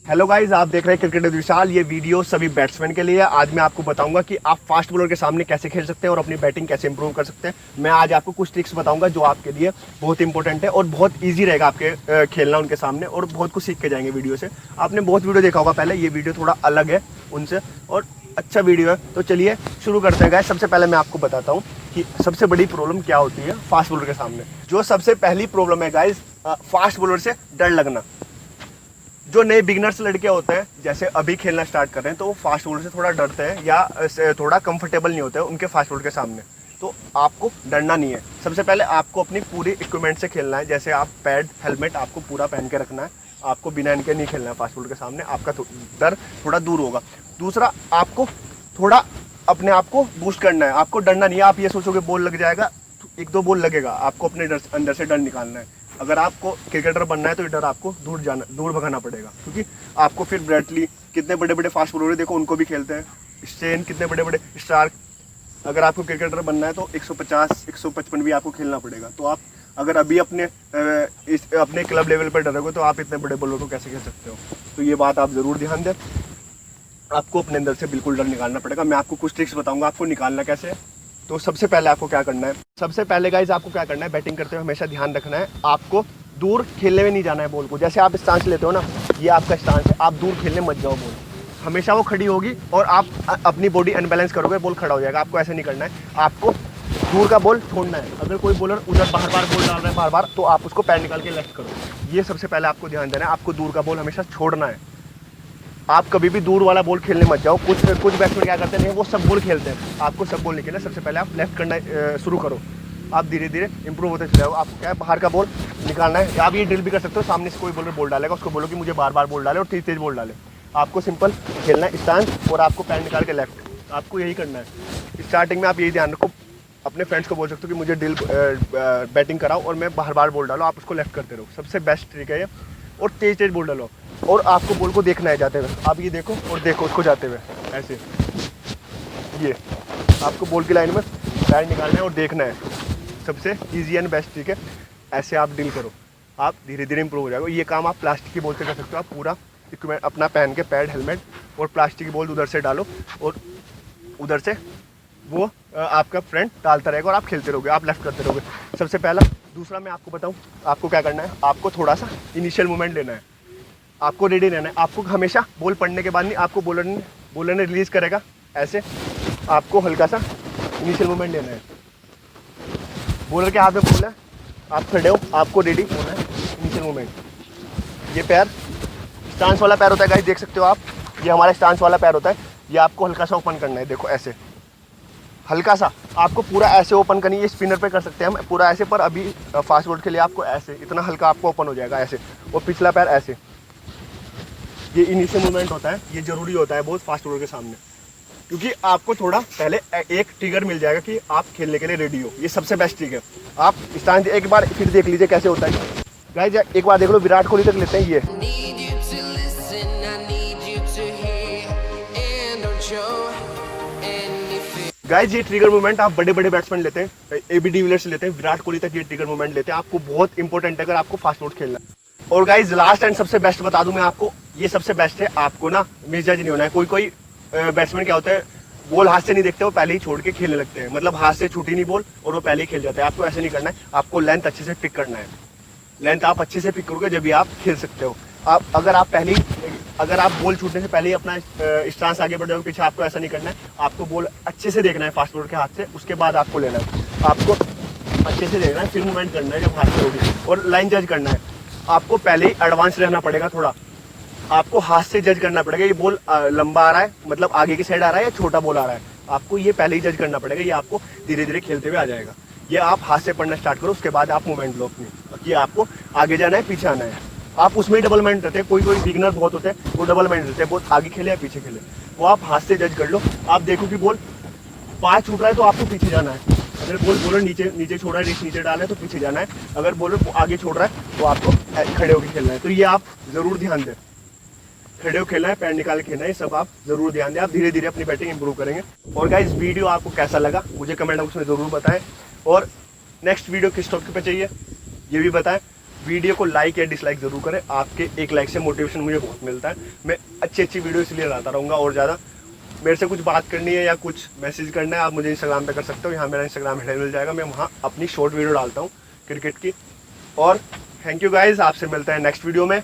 Hello guys, आप देख रहे हैं क्रिकेट विद विशाल। ये वीडियो सभी बैट्समैन के लिए है। आज मैं आपको बताऊंगा कि आप फास्ट बॉलर के सामने कैसे खेल सकते हैं और अपनी बैटिंग कैसे इंप्रूव कर सकते हैं। मैं आज आपको कुछ ट्रिक्स बताऊंगा जो आपके लिए बहुत इंपॉर्टेंट है और बहुत ईजी रहेगा आपके खेलना उनके सामने, और बहुत कुछ सीख के जाएंगे वीडियो से। आपने बहुत वीडियो देखा होगा पहले, ये वीडियो थोड़ा अलग है उनसे और अच्छा वीडियो है। तो चलिए शुरू करते हैं गाइस। सबसे पहले मैं आपको बताता हूँ कि सबसे बड़ी प्रॉब्लम क्या होती है फास्ट बॉलर के सामने। जो सबसे पहली प्रॉब्लम है गाइस, फास्ट बॉलर से डर लगना। जो नए बिगनर्स लड़के होते हैं, जैसे अभी खेलना स्टार्ट कर रहे हैं, तो वो फास्ट बॉलर से थोड़ा डरते हैं या थोड़ा कंफर्टेबल नहीं होते हैं उनके फास्ट बॉलर के सामने। तो आपको डरना नहीं है। सबसे पहले आपको अपनी पूरी इक्विपमेंट से खेलना है। जैसे आप पैड, हेलमेट आपको पूरा पहन के रखना है। आपको बिना इनके नहीं खेलना है फास्ट बॉलर के सामने। आपका डर थोड़ा दूर होगा। दूसरा, आपको थोड़ा अपने आप को बूस्ट करना है। आपको डरना नहीं है। आप ये सोचोगे बॉल लग जाएगा, एक दो बॉल लगेगा, आपको अपने अंदर से डर निकालना है। अगर आपको क्रिकेटर बनना है तो डर आपको दूर भगाना पड़ेगा, क्योंकि आपको फिर ब्रैटली, कितने बड़े बड़े फास्ट बॉलर देखो, उनको भी खेलते हैं। स्टेन, कितने बड़े बड़े स्टार। अगर आपको क्रिकेटर बनना है तो 150 155 भी आपको खेलना पड़ेगा। तो आप अगर अभी अपने क्लब लेवल पर डरोगे तो आप इतने बड़े बॉलर को कैसे खेल सकते हो। तो ये बात आप ज़रूर ध्यान दें। आपको अपने अंदर से बिल्कुल डर निकालना पड़ेगा। मैं आपको कुछ ट्रिक्स बताऊंगा आपको निकालना कैसे है। तो सबसे पहले आपको क्या करना है, सबसे पहले गाइस आपको क्या करना है, बैटिंग करते हुए हमेशा ध्यान रखना है, आपको दूर खेलने में नहीं जाना है बॉल को। जैसे आप स्टांस लेते हो ना, ये आपका स्टांस है, आप दूर खेलने मत जाओ। बॉल हमेशा वो खड़ी होगी और आप अपनी बॉडी अनबैलेंस करोगे, बॉल खड़ा हो जाएगा। आपको ऐसे नहीं करना है, आपको दूर का बॉल छोड़ना है। अगर कोई बॉलर उधर बार बार बॉल डाल रहा है बार, तो आप उसको पैर निकाल के लेफ्ट करो। ये सबसे पहले आपको ध्यान देना है। आपको दूर का बॉल हमेशा छोड़ना है। आप कभी भी दूर वाला बॉल खेलने मत जाओ। कुछ बैट्समैन क्या करते हैं, वो सब बॉल खेलते हैं। आपको सब बॉल नहीं खेलना। सबसे पहले आप लेफ्ट करना शुरू करो। आप धीरे धीरे इंप्रूव होते चले जाओ। आपको क्या है, बाहर का बॉल निकालना है। आप ये ड्रिल भी कर सकते हो। सामने से कोई बॉलर बॉल डालेगा, उसको बोलो कि मुझे बार बार बॉल डाले और तेज बॉल डाले। आपको सिंपल खेलना है स्टांस, और आपको पैर निकाल के लेफ्ट। आपको यही करना है। स्टार्टिंग में आप यही ध्यान रखो। अपने फ्रेंड्स को बोल सकते हो कि मुझे ड्रिल बैटिंग कराओ और मैं बार बार बॉल डालो। आप उसको लेफ्ट करते रहो। सबसे बेस्ट ट्रिक है ये। और तेज बॉल डालो, और आपको बॉल को देखना है जाते हुए। आप ये देखो और देखो उसको जाते हुए, ऐसे। ये आपको बॉल की लाइन में पैर निकालना है और देखना है। सबसे इजी एंड बेस्ट ट्रिक है। ऐसे आप डील करो, आप धीरे धीरे इंप्रूव हो जाएगा। ये काम आप प्लास्टिक की बॉल से कर सकते हो। आप पूरा इक्विपमेंट अपना पहन के, पैड, हेलमेट और प्लास्टिक की बॉल उधर से डालो, और उधर से वो आपका फ्रेंड डालता रहेगा और आप खेलते रहोगे, आप लेफ्ट करते रहोगे। सबसे पहला। दूसरा मैं आपको बताऊं, आपको क्या करना है, आपको थोड़ा सा इनिशियल मूवमेंट लेना है। आपको रेडी रहना है। आपको हमेशा बॉल पड़ने के बाद नहीं, आपको बॉलर ने रिलीज करेगा ऐसे, आपको हल्का सा इनिशियल मूवमेंट लेना है। बॉलर के हाथ में बॉल है, आप खड़े हो, आपको रेडी होना है, इनिशियल मूवमेंट। ये पैर स्टांस वाला पैर होता है गाइस, देख सकते हो आप। ये हमारा स्टांस वाला पैर होता है। ये आपको हल्का सा ओपन करना है। देखो ऐसे हल्का सा। आपको पूरा ऐसे ओपन करनी है। ये स्पिनर पे कर सकते हैं हम पूरा ऐसे, पर अभी फास्ट बॉल के लिए आपको ऐसे, इतना हल्का आपको ओपन हो जाएगा ऐसे, और पिछला पैर ऐसे। ये इनिशियल मूवमेंट होता है, ये जरूरी होता है बहुत फास्ट बॉलर के सामने, क्योंकि आपको थोड़ा पहले एक ट्रिगर मिल जाएगा कि आप खेलने के लिए रेडी हो। ये सबसे बेस्ट ट्रिक है। आप स्टांस एक बार फिर देख लीजिए कैसे होता है गाइस। एक बार देख लो, विराट कोहली तक लेते हैं ये। गाइस ये ट्रिगर मूवमेंट आप बड़े बड़े बैट्समैन लेते हैं, एबी डिविलियर्स लेते हैं, विराट कोहली तक ये ट्रिगर मूवमेंट लेते हैं। आपको बहुत इंपॉर्टेंट है अगर आपको फास्ट बॉल खेलना है। और गाइस लास्ट एंड सबसे बेस्ट बता दूं मैं आपको, ये सबसे बेस्ट है। आपको ना मिसजज नहीं होना है। कोई बैट्समैन क्या होता है, बॉल हाथ से नहीं देखते, वो पहले ही छोड़ के खेलने लगते हैं। मतलब हाथ से छूटी नहीं बॉल और वो पहले ही खेल जाते हैं। आपको ऐसे नहीं करना है। आपको लेंथ अच्छे से पिक करना है। लेंथ आप अच्छे से पिक करोगे जब भी आप खेल सकते हो। अगर आप बॉल छूटने से पहले ही अपना स्टांस आगे बढ़ जाओगे पीछे, आपको ऐसा नहीं करना है। आपको बॉल अच्छे से देखना है फास्ट बॉलर के हाथ से, उसके बाद आपको लेना है। आपको अच्छे से देखना है, फिर मूवमेंट करना है जब हाथ से होगी, और लाइन जज करना है। आपको पहले ही एडवांस रहना पड़ेगा थोड़ा। आपको हाथ से जज करना पड़ेगा, ये बॉल लंबा आ रहा है, मतलब आगे की साइड आ रहा है, या छोटा बॉल आ रहा है। आपको ये पहले ही जज करना पड़ेगा। ये आपको धीरे धीरे खेलते हुए आ जाएगा। ये आप हाथ से पढ़ना स्टार्ट करो, उसके बाद आप मूवमेंट लो अपनी। ये आपको आगे जाना है, पीछे आना है। आप उसमें डबल माइंड रहते हैं। कोई बिगिनर बहुत होते हैं, वो डबल माइंड रहते हैं, बहुत आगे खेले या पीछे खेले। वो आप हाथ से जज कर लो। आप देखो कि बॉल पाँव छूट रहा है तो आपको पीछे जाना है। अगर बॉलर नीचे छोड़ रहा है, नीचे डाला है, तो पीछे जाना है। अगर बॉलर आगे छोड़ रहा है तो आपको खड़े होकर खेलना है। तो ये आप जरूर ध्यान दें। खड़े हो खेलना है, पैर निकाल के खेलना है, सब आप जरूर ध्यान दें। आप धीरे धीरे अपनी बैटिंग इंप्रूव करेंगे। और गाइस वीडियो आपको कैसा लगा मुझे कमेंट बॉक्स में जरूर बताएं, और नेक्स्ट वीडियो किस टॉपिक पे चाहिए ये भी बताएं। वीडियो को लाइक या डिसलाइक जरूर करें। आपके एक लाइक से मोटिवेशन मुझे बहुत मिलता है। मैं अच्छी वीडियो इसलिए लाता रहूँगा। और ज़्यादा मेरे से कुछ बात करनी है या कुछ मैसेज करना है, आप मुझे इंस्टाग्राम पे कर सकते हो। यहाँ मेरा इंस्टाग्राम हैंडल मिल जाएगा, मैं वहाँ अपनी शॉर्ट वीडियो डालता हूँ क्रिकेट की। और थैंक यू गाइज, आपसे मिलते हैं नेक्स्ट वीडियो में।